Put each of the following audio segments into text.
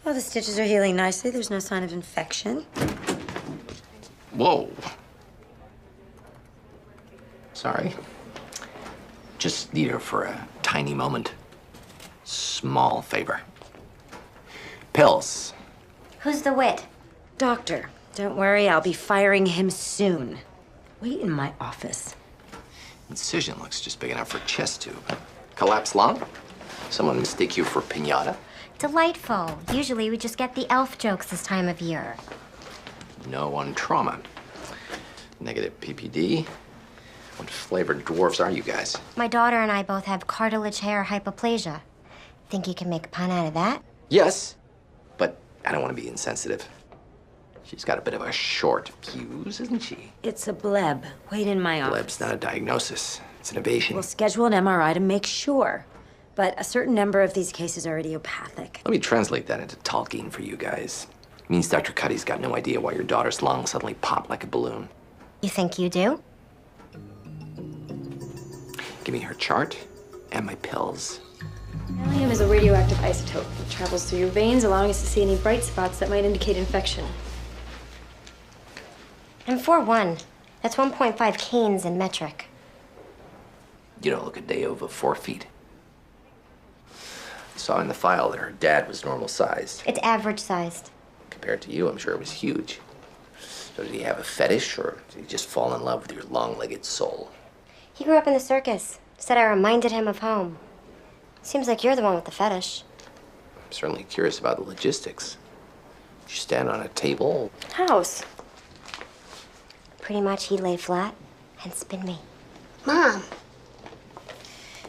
Well, the stitches are healing nicely. There's no sign of infection. Whoa. Sorry. Just need her for a tiny moment. Small favor. Pills. Who's the wit? Doctor. Don't worry, I'll be firing him soon. Wait in my office. Incision looks just big enough for a chest tube. Collapsed lung? Someone mistake you for pinata? Delightful. Usually we just get the elf jokes this time of year. No on trauma. Negative PPD. What flavored dwarfs are you guys? My daughter and I both have cartilage hair hypoplasia. Think you can make a pun out of that? Yes, but I don't want to be insensitive. She's got a bit of a short fuse, isn't she? It's a bleb. Wait in my office. Bleb's not a diagnosis. It's an innovation. We'll schedule an MRI to make sure. But a certain number of these cases are idiopathic. Let me translate that into Tolkien for you guys. It means Dr. Cuddy's got no idea why your daughter's lung suddenly popped like a balloon. You think you do? Give me her chart and my pills. Helium is a radioactive isotope. It travels through your veins, allowing us to see any bright spots that might indicate infection. I'm 4'1". That's 1.5 canes in metric. You don't look a day over 4 feet. Saw in the file that her dad was normal sized. It's average sized. Compared to you, I'm sure it was huge. So did he have a fetish, or did he just fall in love with your long-legged soul? He grew up in the circus. Said I reminded him of home. Seems like you're the one with the fetish. I'm certainly curious about the logistics. You stand on a table. House. Pretty much he'd lay flat and spin me. Mom.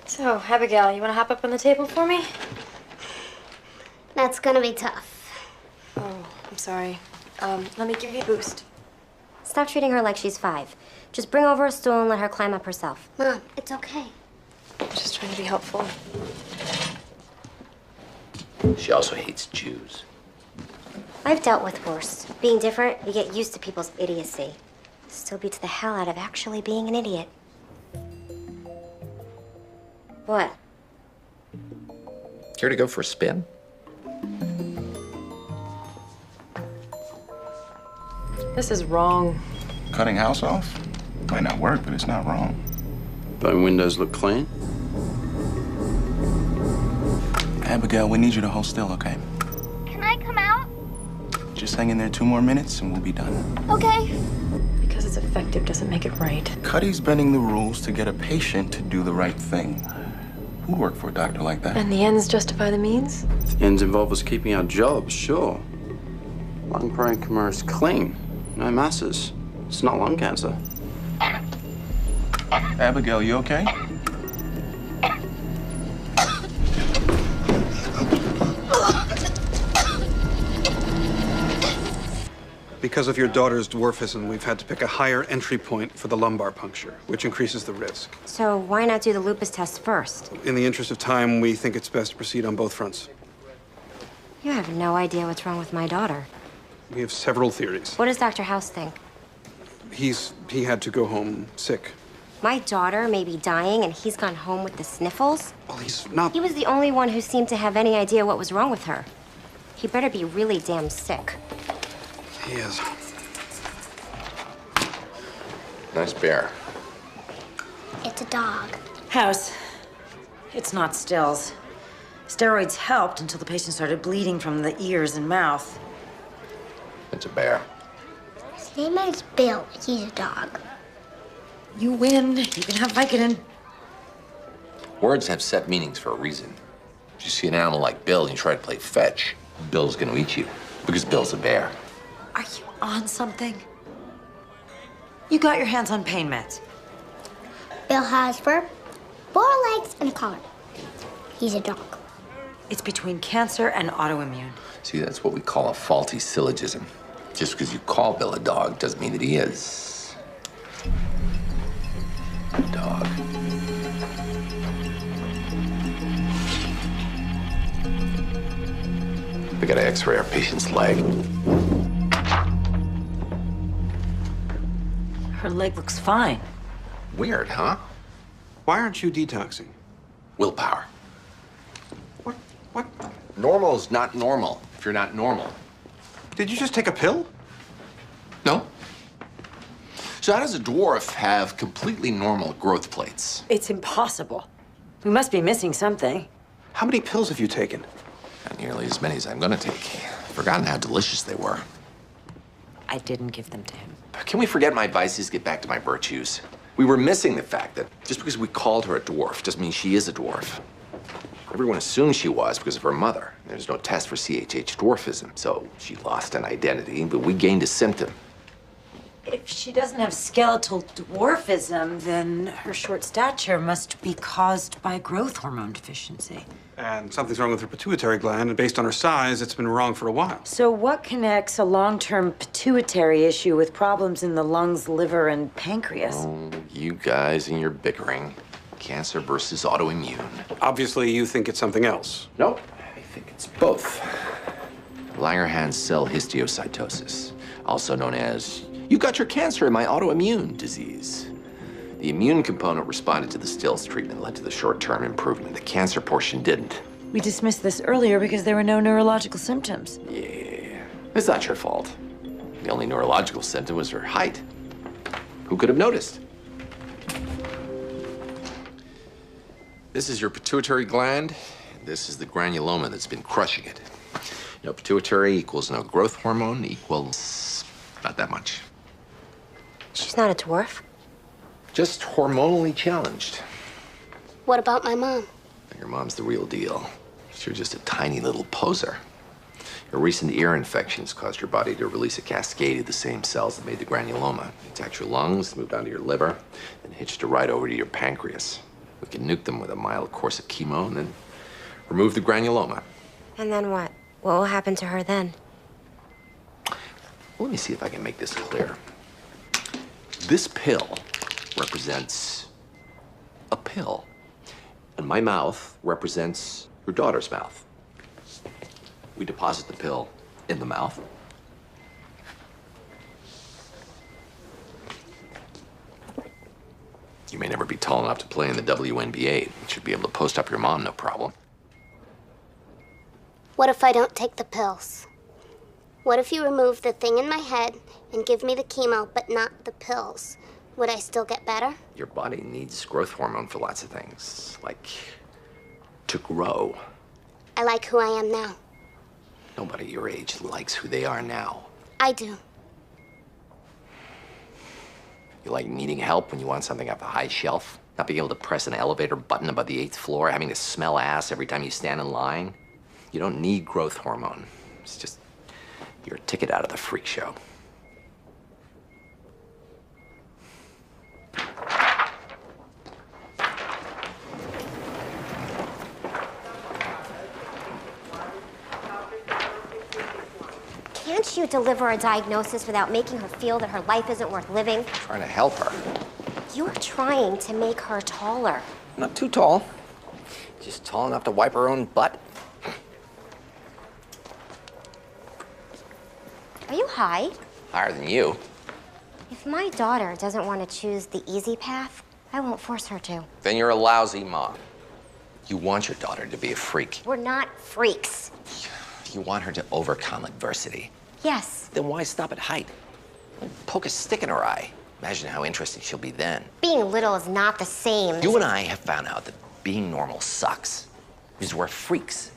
So, Abigail, you want to hop up on the table for me? That's gonna be tough. Oh, I'm sorry. Let me give you a boost. Stop treating her like she's 5. Just bring over a stool and let her climb up herself. Mom, it's okay. I'm just trying to be helpful. She also hates Jews. I've dealt with worse. Being different, you get used to people's idiocy. Still beats the hell out of actually being an idiot. What? Care to go for a spin? This is wrong. Cutting house off? Might not work, but it's not wrong. Don't windows look clean? Abigail, we need you to hold still, okay? Can I come out? Just hang in there 2 more minutes and we'll be done. Okay. Because it's effective doesn't make it right. Cuddy's bending the rules to get a patient to do the right thing. Who'd work for a doctor like that? And the ends justify the means? The ends involve us keeping our jobs, sure. Lung parenchyma is clean. No masses. It's not lung cancer. Abigail, you okay? Because of your daughter's dwarfism, we've had to pick a higher entry point for the lumbar puncture, which increases the risk. So why not do the lupus test first? In the interest of time, we think it's best to proceed on both fronts. You have no idea what's wrong with my daughter. We have several theories. What does Dr. House think? He had to go home sick. My daughter may be dying and he's gone home with the sniffles? Well, he's not. He was the only one who seemed to have any idea what was wrong with her. He better be really damn sick. He is. Nice bear. It's a dog. House. It's not stills. Steroids helped until the patient started bleeding from the ears and mouth. It's a bear. His name is Bill. He's a dog. You win. You can have Vicodin. Words have set meanings for a reason. If you see an animal like Bill and you try to play fetch, Bill's gonna eat you. Because Bill's a bear. Are you on something? You got your hands on pain meds. Bill has fur, 4 legs, and a collar. He's a dog. It's between cancer and autoimmune. See, that's what we call a faulty syllogism. Just because you call Bill a dog doesn't mean that he is a dog. We gotta x-ray our patient's leg. Her leg looks fine. Weird, huh? Why aren't you detoxing? Willpower. What? Normal is not normal. if you're not normal. Did you just take a pill? No. So how does a dwarf have completely normal growth plates? It's impossible. We must be missing something. How many pills have you taken? Not nearly as many as I'm gonna take. I've forgotten how delicious they were. I didn't give them to him. Can we forget my vices, get back to my virtues? We were missing the fact that just because we called her a dwarf doesn't mean she is a dwarf. Everyone assumed she was because of her mother. There's no test for CHH dwarfism, so she lost an identity, but we gained a symptom. If she doesn't have skeletal dwarfism, then her short stature must be caused by growth hormone deficiency. And something's wrong with her pituitary gland, and based on her size, it's been wrong for a while. So what connects a long-term pituitary issue with problems in the lungs, liver, and pancreas? Oh, you guys and your bickering. Cancer versus autoimmune. Obviously, you think it's something else. Nope, I think it's both. Langerhans cell histiocytosis, also known as, you got your cancer in my autoimmune disease. The immune component responded to the stills treatment, led to the short-term improvement. The cancer portion didn't. We dismissed this earlier because there were no neurological symptoms. Yeah, it's not your fault. The only neurological symptom was her height. Who could have noticed? This is your pituitary gland. This is the granuloma that's been crushing it. No pituitary equals no growth hormone equals not that much. She's not a dwarf. Just hormonally challenged. What about my mom? Your mom's the real deal. You're just a tiny little poser. Your recent ear infections caused your body to release a cascade of the same cells that made the granuloma. It attacked your lungs, moved on to your liver, and hitched a ride over to your pancreas. We can nuke them with a mild course of chemo and then remove the granuloma. And then what? What will happen to her then? Let me see if I can make this clear. This pill represents a pill, and my mouth represents your daughter's mouth. We deposit the pill in the mouth. You may never be tall enough to play in the WNBA. You should be able to post up your mom, no problem. What if I don't take the pills? What if you remove the thing in my head and give me the chemo, but not the pills? Would I still get better? Your body needs growth hormone for lots of things, like to grow. I like who I am now. Nobody your age likes who they are now. I do. You like needing help when you want something off a high shelf? Not being able to press an elevator button above the 8th floor, having to smell ass every time you stand in line? You don't need growth hormone. It's just your ticket out of the freak show. Can't you deliver a diagnosis without making her feel that her life isn't worth living? Trying to help her. You're trying to make her taller. Not too tall. Just tall enough to wipe her own butt. Are you high? Higher than you. If my daughter doesn't want to choose the easy path, I won't force her to. Then you're a lousy mom. You want your daughter to be a freak. We're not freaks. You want her to overcome adversity. Yes. Then why stop at height? Poke a stick in her eye. Imagine how interesting she'll be then. Being little is not the same as... You and I have found out that being normal sucks. Because we're freaks.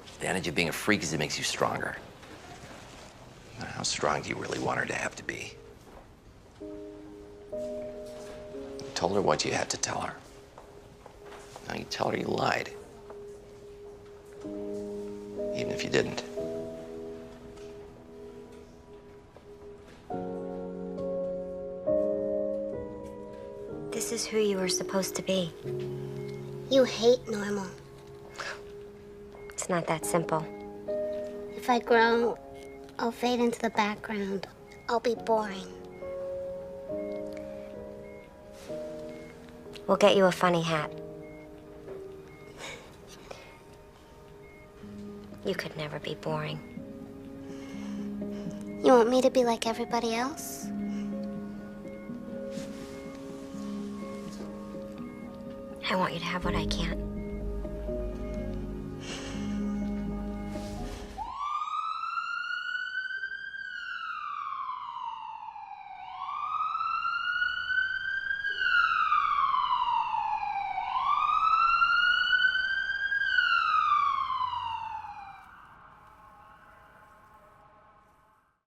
The advantage of being a freak is it makes you stronger. Now, how strong do you really want her to have to be? You told her what you had to tell her. Now you tell her you lied. Even if you didn't. This is who you were supposed to be. You hate normal. It's not that simple. If I grow, I'll fade into the background. I'll be boring. We'll get you a funny hat. You could never be boring. You want me to be like everybody else? I want you to have what I can't.